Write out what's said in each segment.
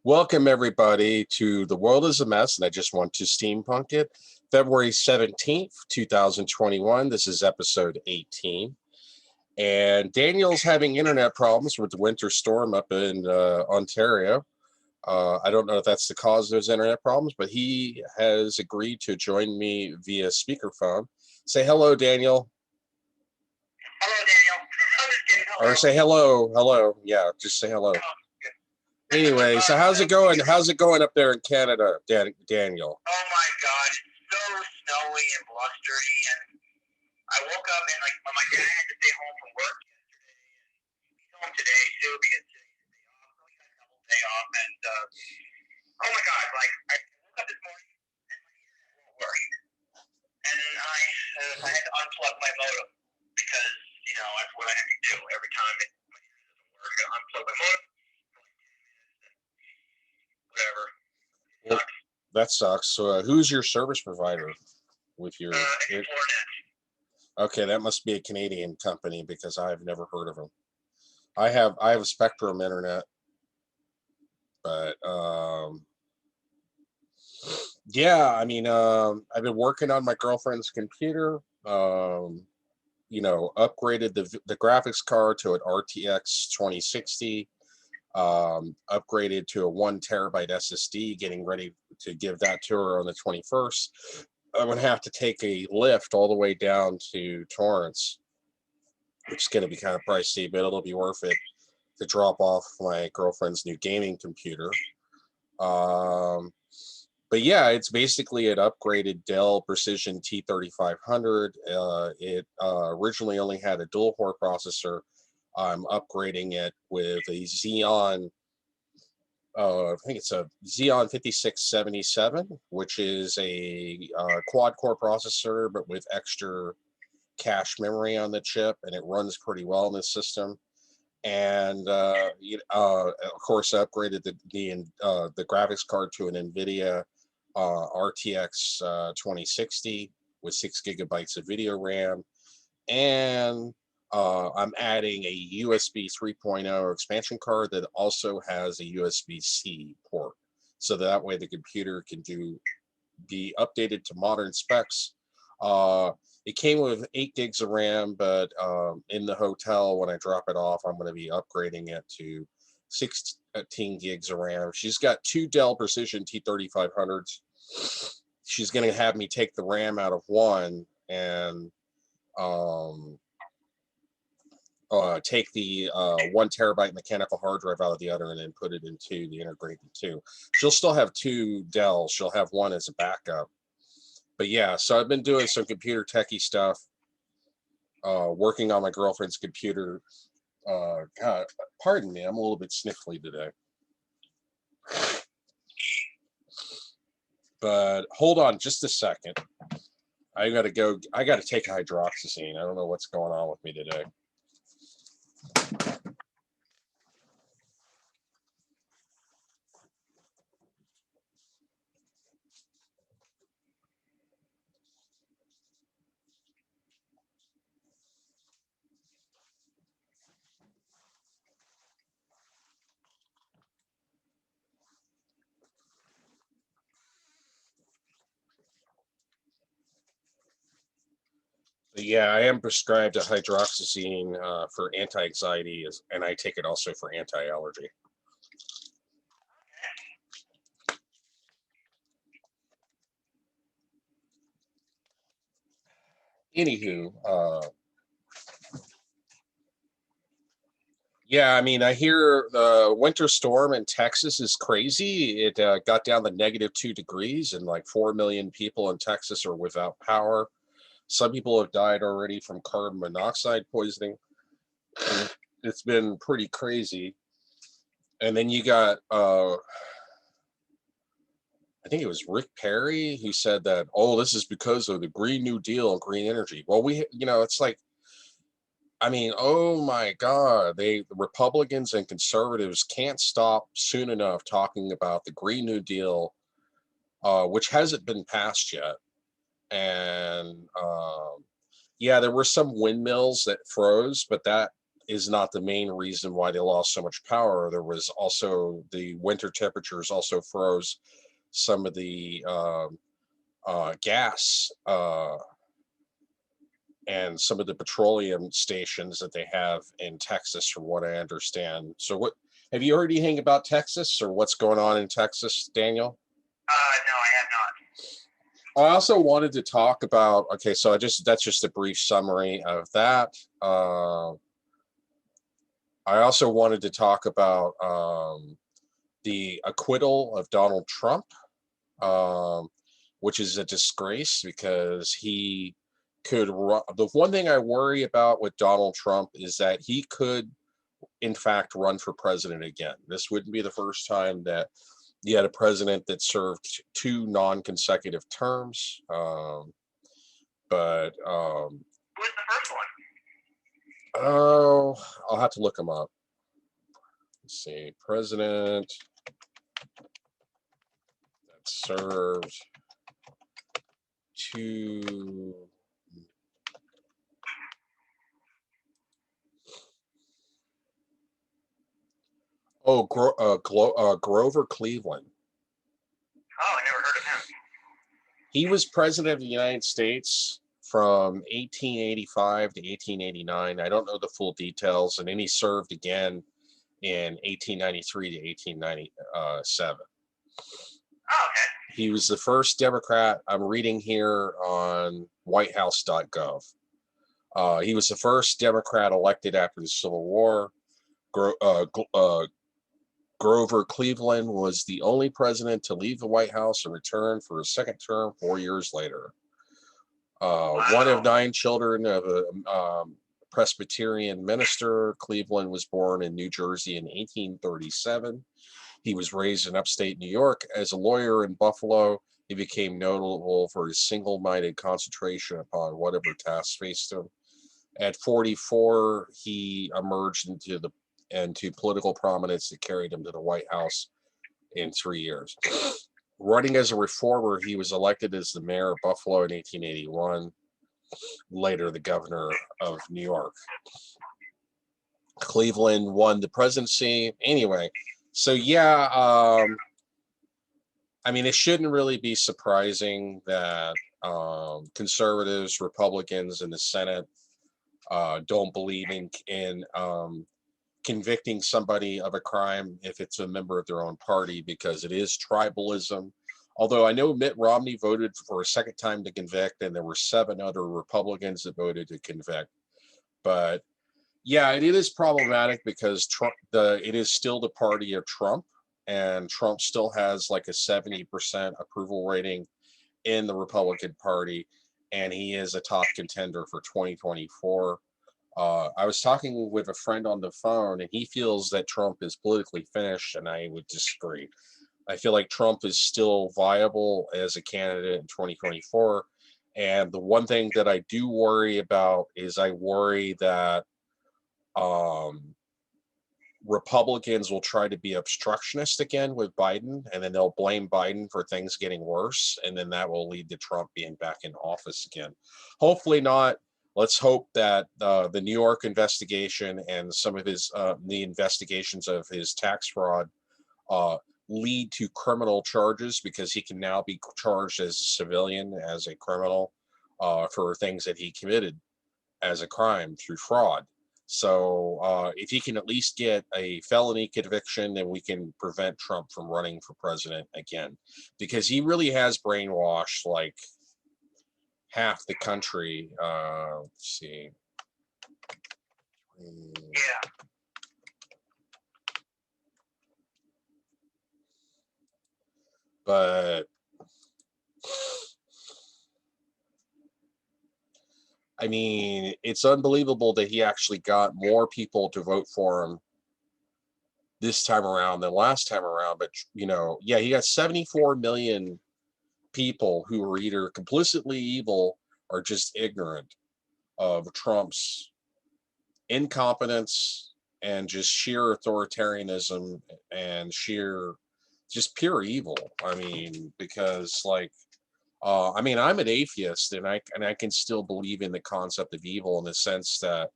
Welcome, everybody, to The World is a Mess, and I just want to steampunk it. February 17th, 2021. This is episode 18. And Daniel's having internet problems with the winter storm up in Ontario. I don't know if that's the cause of those internet problems, but he has agreed to join me via speakerphone. Say hello, Daniel. Hello, Daniel. Or say hello. Hello. Yeah, just say hello. Anyway, so how's it going? How's it going up there in Canada, Daniel? Oh my God, it's so snowy and blustery, and I woke up and my dad had to stay home from work yesterday, and he's home today too because today's his day off. So he got a double day off, and oh my God, I woke up this morning and my internet won't work, and I had to unplug my modem because that's what I have to do every time my internet doesn't work. I got to unplug my modem. Whatever. Well, that sucks. So, who's your service provider with your? Okay, that must be a Canadian company because I've never heard of them. I have Spectrum Internet, but yeah, I mean, I've been working on my girlfriend's computer. Upgraded the graphics card to an RTX 2060. Upgraded to a 1 terabyte SSD, getting ready to give that to her on the 21st. I'm going to have to take a lift all the way down to Torrance, which is going to be kind of pricey, but it'll be worth it to drop off my girlfriend's new gaming computer. But yeah, it's basically an upgraded Dell Precision T3500. It originally only had a dual-core processor. I'm upgrading it with a Xeon, I think it's a Xeon 5677, which is a quad-core processor, but with extra cache memory on the chip, and it runs pretty well in this system. And of course, I upgraded the graphics card to an NVIDIA RTX 2060 with 6 gigabytes of video RAM, and I'm adding a USB 3.0 expansion card that also has a USB-C port, so that way the computer can be updated to modern specs. It came with 8 gigs of RAM, but in the hotel, when I drop it off, I'm going to be upgrading it to 16 gigs of RAM. She's got 2 Dell Precision T3500s. She's going to have me take the RAM out of one and take the 1 terabyte mechanical hard drive out of the other and then put it into the integrated 2. She'll still have 2 Dell. She'll have one as a backup. But yeah, so I've been doing some computer techie stuff, working on my girlfriend's computer. God, pardon me, I'm a little bit sniffly today. But hold on just a second. I gotta take hydroxyzine. I don't know what's going on with me today. But yeah, I am prescribed a hydroxyzine for anti-anxiety, and I take it also for anti-allergy. Anywho, yeah, I mean, I hear the winter storm in Texas is crazy. It got down to -2 degrees, and like 4 million people in Texas are without power. Some people have died already from carbon monoxide poisoning. It's been pretty crazy. And then you got, I think it was Rick Perry who said that, oh, this is because of the Green New Deal and green energy. Well, it's like, I mean, oh my God, the Republicans and conservatives can't stop soon enough talking about the Green New Deal, which hasn't been passed yet. And yeah, there were some windmills that froze, but that is not the main reason why they lost so much power. There was also the winter temperatures also froze some of the gas and some of the petroleum stations that they have in Texas, from what I understand. So, what have you heard anything about Texas or what's going on in Texas, Daniel? No, I have not. I also wanted to talk about. Okay, so that's just a brief summary of that. I also wanted to talk about the acquittal of Donald Trump, which is a disgrace because he could run. The one thing I worry about with Donald Trump is that he could, in fact, run for president again. This wouldn't be the first time that you had a president that served 2 non-consecutive terms. But Who was the first one? oh, I'll have to look him up. Let's see, president that served 2. Oh, Grover Cleveland. Oh, I never heard of him. He was president of the United States from 1885 to 1889. I don't know the full details, and then he served again in 1893 to 1897. Oh, okay. He was the first Democrat. I'm reading here on whitehouse.gov. He was the first Democrat elected after the Civil War. Grover Cleveland was the only president to leave the White House and return for a second term 4 years later. Wow. One of 9 children of a Presbyterian minister, Cleveland was born in New Jersey in 1837. He was raised in upstate New York. As a lawyer in Buffalo, he became notable for his single-minded concentration upon whatever tasks faced him. At 44, he emerged into political prominence that carried him to the White House in 3 years. Running as a reformer, he was elected as the mayor of Buffalo in 1881, later the governor of New York. Cleveland won the presidency. Anyway, so yeah, I mean, it shouldn't really be surprising that conservatives, Republicans in the Senate don't believe in convicting somebody of a crime if it's a member of their own party, because it is tribalism. Although I know Mitt Romney voted for a second time to convict, and there were 7 other Republicans that voted to convict. But yeah, it is problematic because Trump, it is still the party of Trump, and Trump still has like a 70% approval rating in the Republican Party, and he is a top contender for 2024. I was talking with a friend on the phone, and he feels that Trump is politically finished, and I would disagree. I feel like Trump is still viable as a candidate in 2024. And the one thing that I do worry about is I worry that Republicans will try to be obstructionist again with Biden, and then they'll blame Biden for things getting worse, and then that will lead to Trump being back in office again. Hopefully not. Let's hope that the New York investigation and some of his the investigations of his tax fraud lead to criminal charges, because he can now be charged as a civilian, as a criminal, for things that he committed as a crime through fraud. So if he can at least get a felony conviction, then we can prevent Trump from running for president again, because he really has brainwashed like half the country. Let's see. Yeah. But I mean, it's unbelievable that he actually got more people to vote for him this time around than last time around. But, you know, yeah, he got 74 million people who are either complicitly evil or just ignorant of Trump's incompetence and just sheer authoritarianism and sheer just pure evil. I mean, because like, I mean, I'm an atheist, and I can still believe in the concept of evil in the sense that,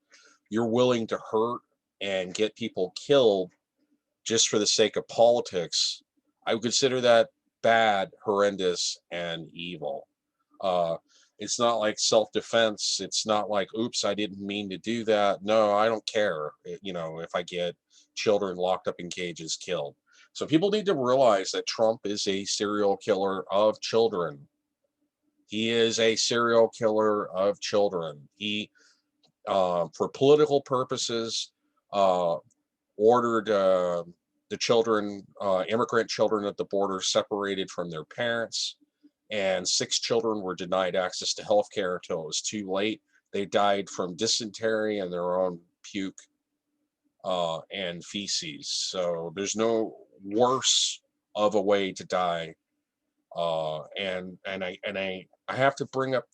you're willing to hurt and get people killed just for the sake of politics, I would consider that bad, horrendous, and evil. It's not like self-defense. It's not like, oops, I didn't mean to do that. No, I don't care, if I get children locked up in cages killed. So people need to realize that Trump is a serial killer of children. He is a serial killer of children. He, for political purposes, ordered the children, immigrant children at the border, separated from their parents, and 6 children were denied access to health care until it was too late. They died from dysentery and their own puke and feces. So there's no worse of a way to die. And I have to bring up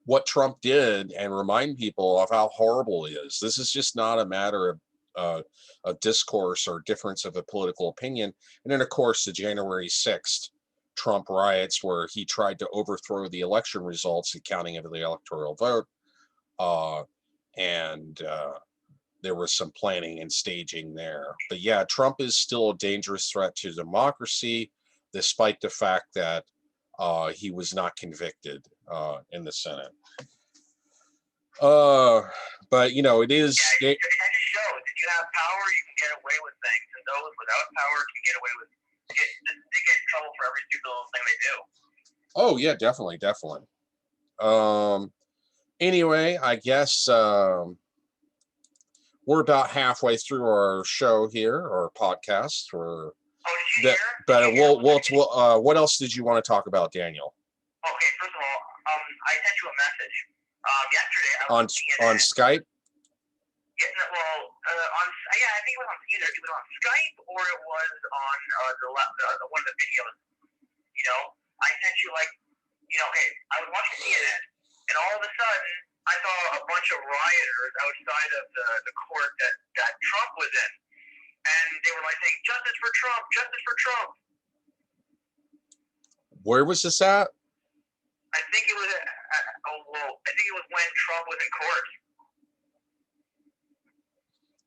what Trump did and remind people of how horrible he is. This is just not a matter of discourse or difference of a political opinion. And then, of course, the January 6th Trump riots, where he tried to overthrow the election results and counting of the electoral vote. And there was some planning and staging there. But yeah, Trump is still a dangerous threat to democracy, despite the fact that he was not convicted in the Senate. But it is. Yeah, it just shows if you have power, you can get away with things, and those without power can get away with. They get in trouble for every stupid little thing they do. Oh yeah, definitely. Anyway, I guess we're about halfway through our show here, or podcast. Did you hear? But what else did you want to talk about, Daniel? Okay, first of all, I sent you a message yesterday. I was on Skype. Yeah, I think it was on Skype or it was on the one of the videos. I sent you hey, I was watching CNN, and all of a sudden I saw a bunch of rioters outside of the court that Trump was in, and they were saying "Justice for Trump, Justice for Trump." Where was this at? I think it was when Trump was in court.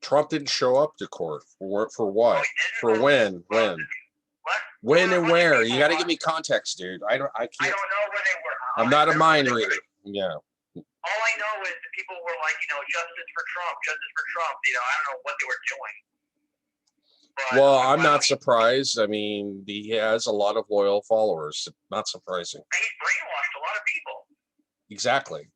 Trump didn't show up to court for what? For when? What? When and where? You got to give me context, dude. I can't. I don't know where they were. I'm not a mind reader. Yeah. All I know is that people were justice for Trump, justice for Trump. I don't know what they were doing. But, well, I'm not surprised. I mean, he has a lot of loyal followers. Not surprising. He's brainwashed a lot of people. Exactly.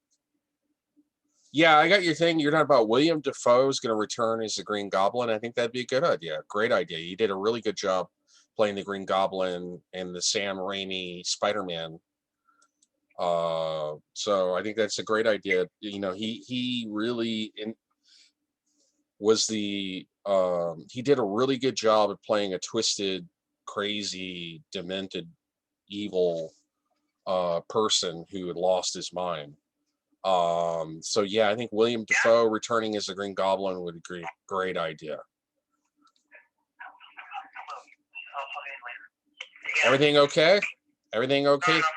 Yeah, I got your thing. You're talking about William Dafoe is going to return as the Green Goblin. I think that'd be a good idea. Great idea. He did a really good job playing the Green Goblin in the Sam Raimi Spider Man. So I think that's a great idea. He really was the he did a really good job of playing a twisted, crazy, demented, evil person who had lost his mind. So yeah, I think William Dafoe returning as the Green Goblin would be a great idea. Everything okay? Everything okay? No, I was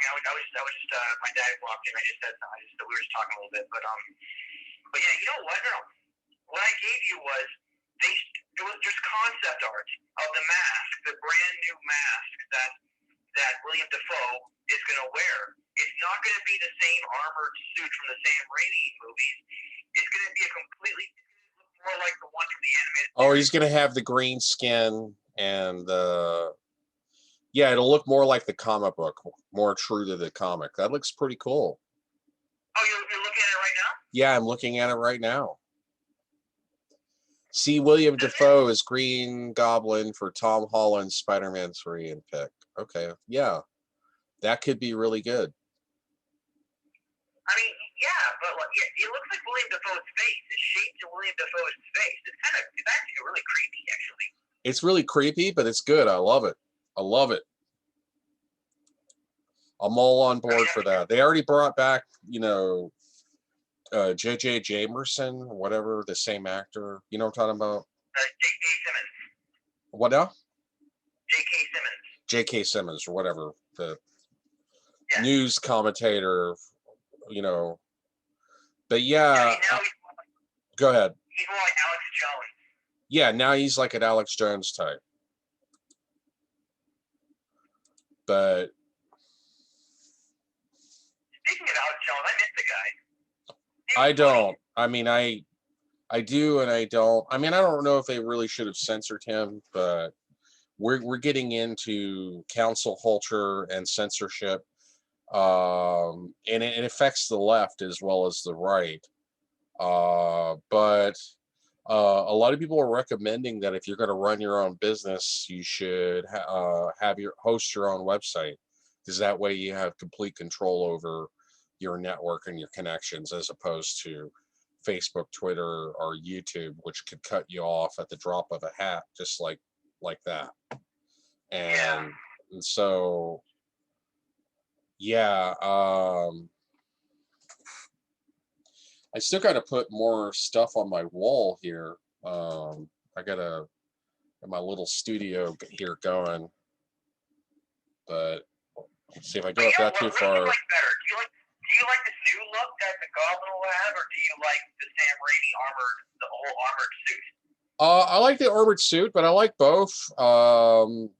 just my dad walked in. We were just talking a little bit, but yeah, you know what? No, what I gave you was there was just concept art of the mask, the brand new mask that William Dafoe is going to wear. It's not going to be the same armored suit from the Sam Raimi movies. It's going to be more like the one from the animated. Oh, he's going to have the green skin and yeah, it'll look more like the comic book, more true to the comic. That looks pretty cool. Oh, you're looking at it right now? Yeah, I'm looking at it right now. See William Dafoe as Green Goblin for Tom Holland's Spider Man 3 and pick. Okay, yeah. That could be really good. I mean, yeah, but it looks like William Dafoe's face. It's shaped to William Dafoe's face. It's actually really creepy, actually. It's really creepy, but it's good. I love it. I'm all on board for that. They already brought back, J.J. Jamerson, whatever, the same actor. You know what I'm talking about? J.K. Simmons. What now? J.K. Simmons. J.K. Simmons, or whatever, the news commentator, But yeah, Now go ahead. he's more like Alex Jones. Yeah, now he's like an Alex Jones type. But Speaking of Alex Jones, I miss the guy. I don't. I mean, I do and I don't. I mean, I don't know if they really should have censored him, but we're getting into cancel culture and censorship, and it affects the left as well as the right. But a lot of people are recommending that if you're going to run your own business, you should have your host your own website, because that way you have complete control over your network and your connections, as opposed to Facebook, Twitter, or YouTube, which could cut you off at the drop of a hat, just like that. And so, yeah, I still got to put more stuff on my wall here. I gotta get my little studio here going, but let's see if I go up that too far. What do you like better? Do you like this new look that the Goblin will have, or do you like the Sam Raimi the whole armored suit? I like the armored suit, but I like both.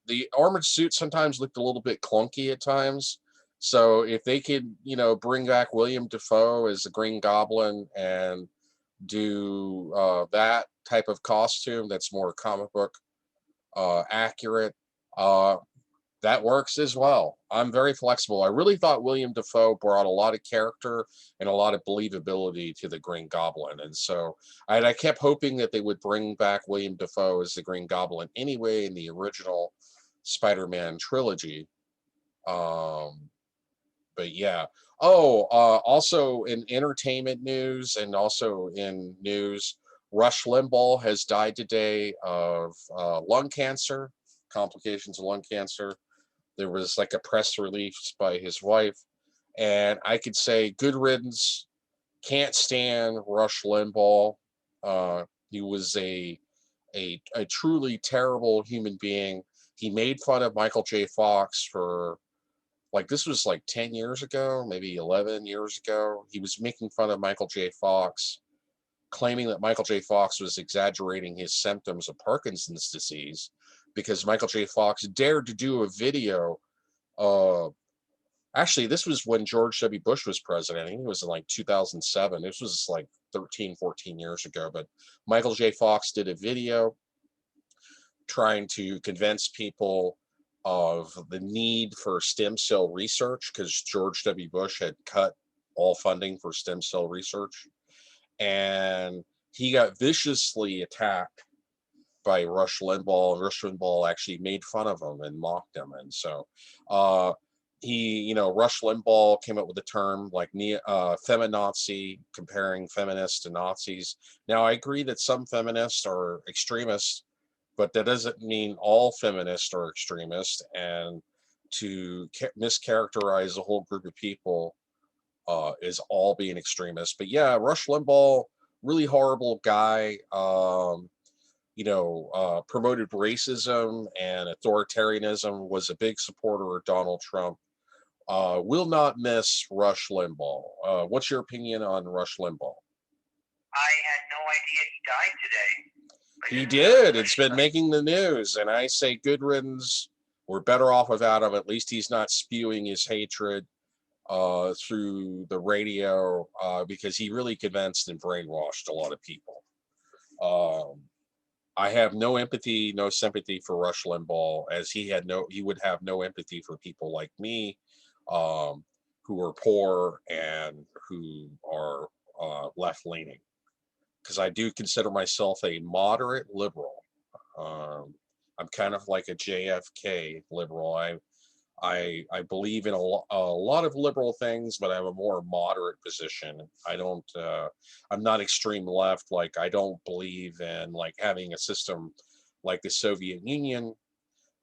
The armored suit sometimes looked a little bit clunky at times. So if they could, bring back William Dafoe as the Green Goblin and do that type of costume that's more comic book accurate, that works as well. I'm very flexible. I really thought William Dafoe brought a lot of character and a lot of believability to the Green Goblin. And so I kept hoping that they would bring back William Dafoe as the Green Goblin anyway in the original Spider Man trilogy. But yeah. Oh, also in entertainment news and also in news, Rush Limbaugh has died today of lung cancer, complications of lung cancer. There was like a press release by his wife, and I could say good riddance. Can't stand Rush Limbaugh. He was a truly terrible human being. He made fun of Michael J. Fox for this was like 10 years ago, maybe 11 years ago. He was making fun of Michael J. Fox, claiming that Michael J. Fox was exaggerating his symptoms of Parkinson's disease, because Michael J. Fox dared to do a video. Actually, this was when George W. Bush was president. I think it was in like 2007. This was like 13, 14 years ago. But Michael J. Fox did a video trying to convince people of the need for stem cell research, because George W. Bush had cut all funding for stem cell research. And he got viciously attacked by Rush Limbaugh. Rush Limbaugh actually made fun of him and mocked him. And so Rush Limbaugh came up with the term like feminazi, comparing feminists to Nazis. Now, I agree that some feminists are extremists, but that doesn't mean all feminists are extremists. And to mischaracterize a whole group of people is all being extremists. But yeah, Rush Limbaugh, really horrible guy. Promoted racism and authoritarianism, was a big supporter of Donald Trump. Will not miss Rush Limbaugh. What's your opinion on Rush Limbaugh? I had no idea he died today. He did. It's been making the news, and I say good riddance. We're better off without him. At least he's not spewing his hatred through the radio, because he really convinced and brainwashed a lot of people. I have no empathy, no sympathy for Rush Limbaugh, as he would have no empathy for people like me, who are poor and who are left-leaning, because I do consider myself a moderate liberal. I'm kind of like a JFK liberal. I believe in a lot of liberal things, but I have a more moderate position. I'm not extreme left. Like, I don't believe in like having a system like the Soviet Union,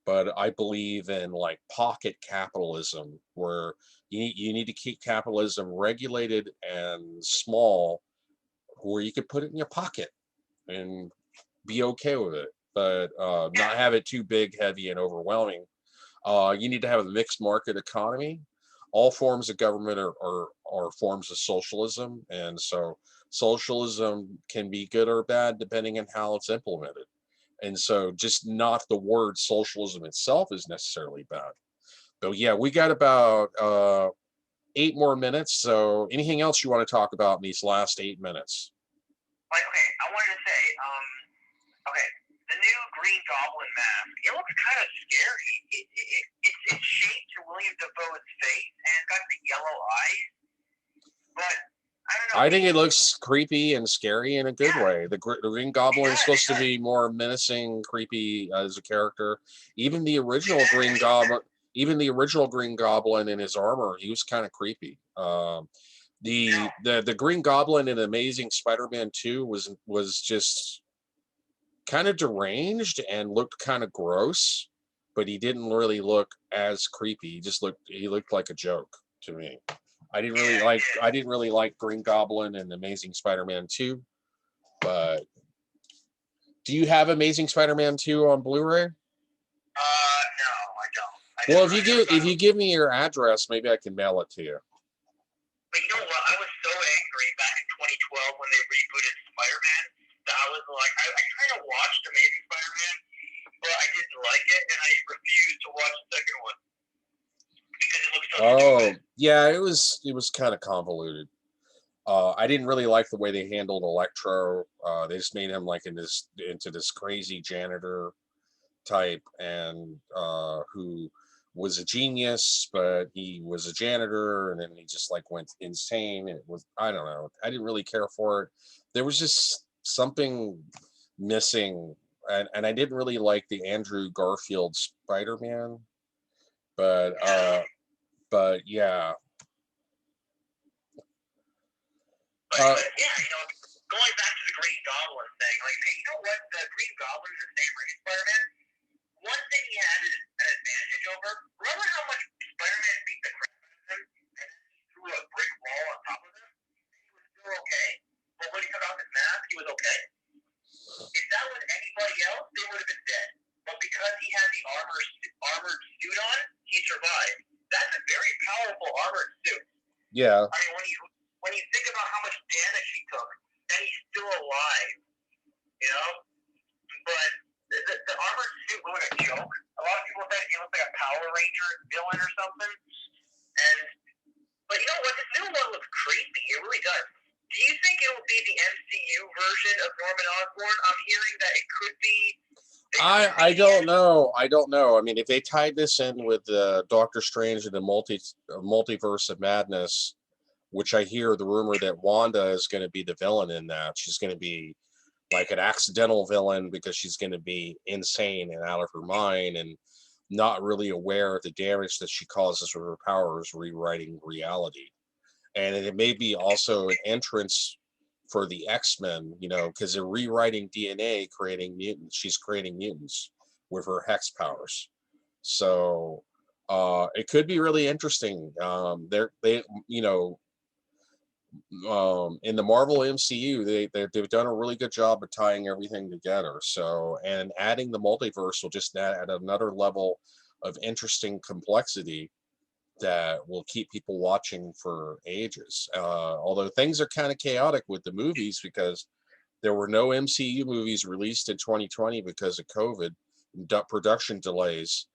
but I believe in like pocket capitalism, where you need to keep capitalism regulated and small, where you could put it in your pocket and be okay with it, but not have it too big, heavy, and overwhelming. You need to have a mixed market economy. all forms of government are forms of socialism, and so socialism can be good or bad depending on how it's implemented. And so just not the word socialism itself is necessarily bad. So yeah, we got about 8 more minutes. So anything else you want to talk about in these last 8 minutes? Like, okay, I wanted to say, okay, the new Green Goblin mask, it looks kind of scary. It's shaped to William Dafoe's face, and it's got the yellow eyes, but I don't know. I think it looks creepy and scary in a good way. The Green Goblin is supposed to be more menacing, creepy as a character. Even the original Green Goblin, in his armor, he was kind of creepy. The Green Goblin in Amazing Spider Man 2 was just kind of deranged and looked kind of gross, but he didn't really look as creepy. He looked like a joke to me. I didn't really like Green Goblin and Amazing Spider-Man 2, but do you have Amazing Spider-Man 2 on Blu-ray? No, I don't. Well, if you give me your address, maybe I can mail it to you. But you know what? I was so angry back in 2012 when they rebooted Spider-Man that I was like, I kind of watched Amazing Spider-Man, but I didn't like it, and I refused to watch the second one. Yeah, it was kind of convoluted. I didn't really like the way they handled Electro. They just made him like into this crazy janitor type, and who was a genius, but he was a janitor, and then he just like went insane. It was, I don't know. I didn't really care for it. There was just something missing, and I didn't really like the Andrew Garfield Spider-Man, but yeah. But yeah, going back to the Green Goblin thing, like, hey, you know what? The Green Goblin is the same for Spider-Man. One thing he had an advantage over. Remember how much Spider-Man beat the crap out of him, and then he threw a brick wall on top of him, and he was still okay. But when he took off his mask, he was okay. If that was anybody else, they would have been dead. But because he had the armored suit on, he survived. That's a very powerful armored suit. Yeah. I mean, when you think about how much damage he took, and he's still alive, But the armored suit was a joke. A lot of people think he looks like a Power Ranger villain or something. But you know what? This new one looks creepy. It really does. Do you think it will be the MCU version of Norman Osborn? I'm hearing that it could be. I don't know. I mean, if they tied this in with Doctor Strange and the multiverse of madness, which I hear the rumor that Wanda is going to be the villain in that. She's going to be like an accidental villain because she's going to be insane and out of her mind and not really aware of the damage that she causes with her powers, rewriting reality. And it may be also an entrance for the X-Men, because they're rewriting DNA, creating mutants. She's creating mutants with her hex powers. So it could be really interesting. In the Marvel MCU, they've done a really good job of tying everything together. So, and adding the multiverse will just add another level of interesting complexity that will keep people watching for ages. Although things are kind of chaotic with the movies because there were no MCU movies released in 2020 because of COVID, production delays.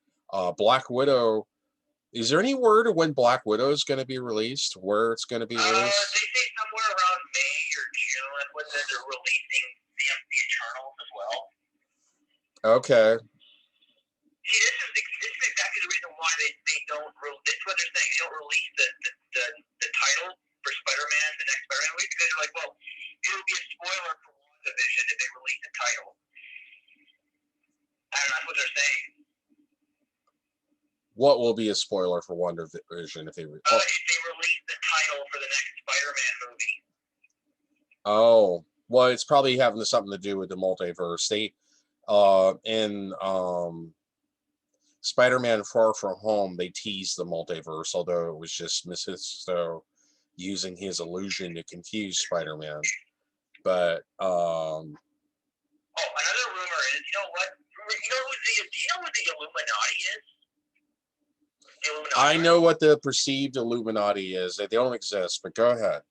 Black Widow. Is there any word of when Black Widow is going to be released? Where it's going to be released? They say somewhere around May or June when they're releasing the Eternals as well. Okay. See, this is exactly the reason why they don't. That's what they're saying. They don't release the title for Spider-Man, the next Spider-Man movie, because they're like, well, it'll be a spoiler for WandaVision if they release the title. I don't know. That's what they're saying. What will be a spoiler for WandaVision if they release the title for the next Spider-Man movie? Oh, well, it's probably having something to do with the multiverse. In Spider-Man Far From Home, they teased the multiverse, although it was just Mephisto using his illusion to confuse Spider-Man. But another rumor is, you know what? Do you know who the Illuminati is? Illuminati. I know what the perceived Illuminati is. They don't exist, but go ahead.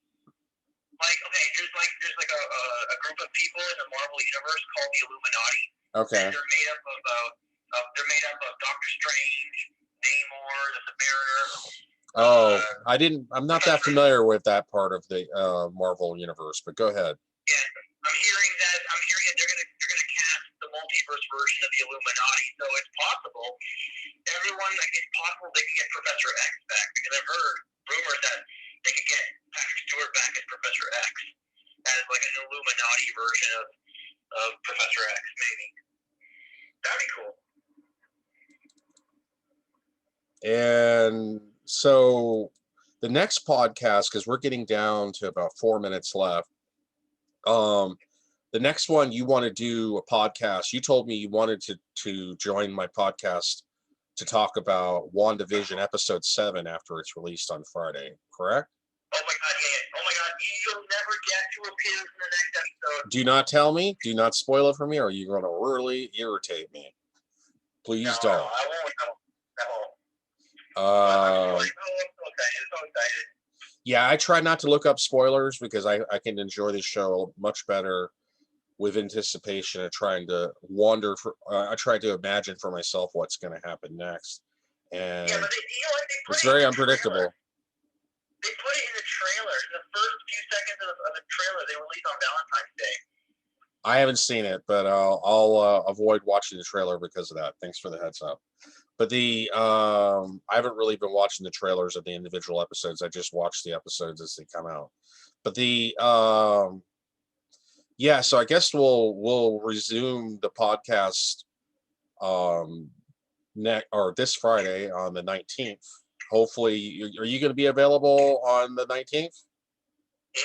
Like, okay, there's a group of people in the Marvel universe called the Illuminati. Okay. And they're made up of Doctor Strange, Namor, the Submariner. I'm not that familiar with that part of the Marvel universe, but go ahead. Yeah, I'm hearing that they're gonna cast the multiverse version of the Illuminati. So it's possible it's possible they can get Professor X back, because I've heard rumors that they could get Patrick Stewart back as Professor X, as like an Illuminati version of Professor X, maybe. That'd be cool. And so the next podcast, because we're getting down to about 4 minutes left. The next one, you want to do a podcast. You told me you wanted to join my podcast to talk about WandaVision episode 7 after it's released on Friday, correct? Oh my god, yeah. Oh my god, you'll never get to appear in the next episode. Do not tell me. Do not spoil it for me, or you're going to really irritate me. Please don't. No, I won't. I'm so excited. Yeah, I try not to look up spoilers because I can enjoy the show much better with anticipation and trying to I try to imagine for myself what's going to happen next. And yeah, but it's very unpredictable. They put it in the trailer. In the first few seconds of the trailer they released on Valentine's Day. I haven't seen it, but I'll avoid watching the trailer because of that. Thanks for the heads up. But I haven't really been watching the trailers of the individual episodes. I just watch the episodes as they come out. But yeah, so I guess we'll resume the podcast this Friday on the 19th. Hopefully, are you going to be available on the 19th? Yeah.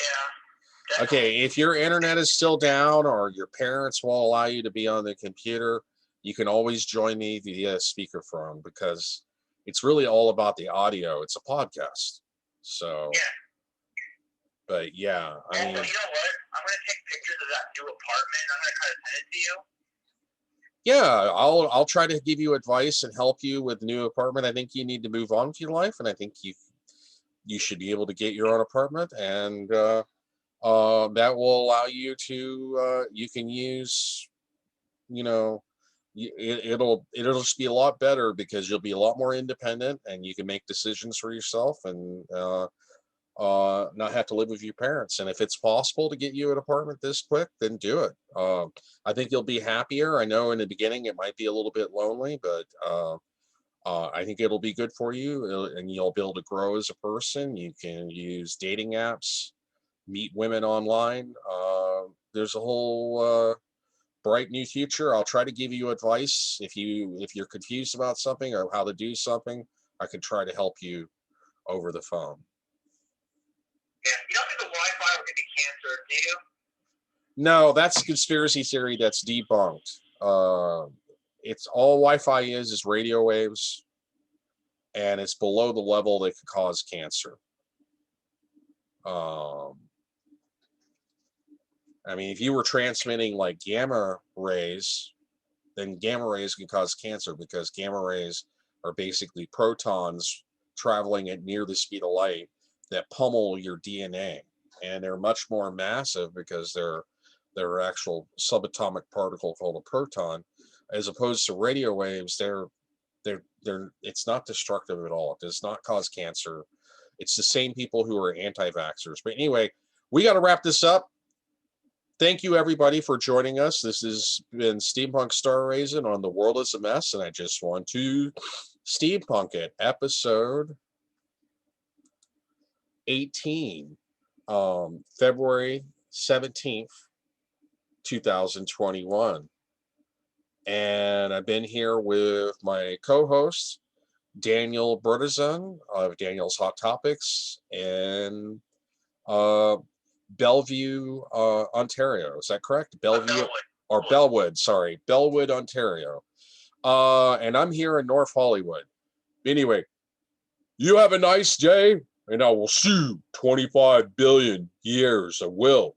Definitely. Okay, if your internet is still down or your parents won't allow you to be on the computer, you can always join me via speakerphone, because it's really all about the audio. It's a podcast. So, yeah. But yeah, I mean, you know what? I'm going to take pictures of that new apartment. I'm going to try to send it to you. Yeah, I'll try to give you advice and help you with the new apartment. I think you need to move on with your life, and I think you should be able to get your own apartment, and that will allow you to you can use, it'll just be a lot better because you'll be a lot more independent and you can make decisions for yourself and not have to live with your parents. And if it's possible to get you an apartment this quick, then do it. I think you'll be happier. I know in the beginning it might be a little bit lonely, but I think it'll be good for you, and you'll be able to grow as a person. You can use dating apps, meet women online. There's a whole bright new future. I'll try to give you advice if you're confused about something or how to do something. I can try to help you over the phone. Yeah, you don't think the Wi-Fi will give you cancer, do you? No, that's a conspiracy theory that's debunked. It's all Wi-Fi is radio waves, and it's below the level that could cause cancer. I mean, if you were transmitting like gamma rays, then gamma rays can cause cancer, because gamma rays are basically protons traveling at near the speed of light that pummel your DNA, and they're much more massive because they're actual subatomic particle called a proton, as opposed to radio waves. They're it's not destructive at all. It does not cause cancer. It's the same people who are anti-vaxxers. But anyway, we got to wrap this up. Thank you, everybody, for joining us. This has been Steampunk Starraisin on The World is a Mess, and I just want to steampunk it. Episode 18, February 17th, 2021. And I've been here with my co-host, Daniel Bertizan of Daniel's Hot Topics, and Bellevue, Ontario. Is that correct? Bellevue or Bellwood? Sorry, Bellwood, Ontario. And I'm here in North Hollywood. Anyway, you have a nice day, and I will see you 25 billion years. I will.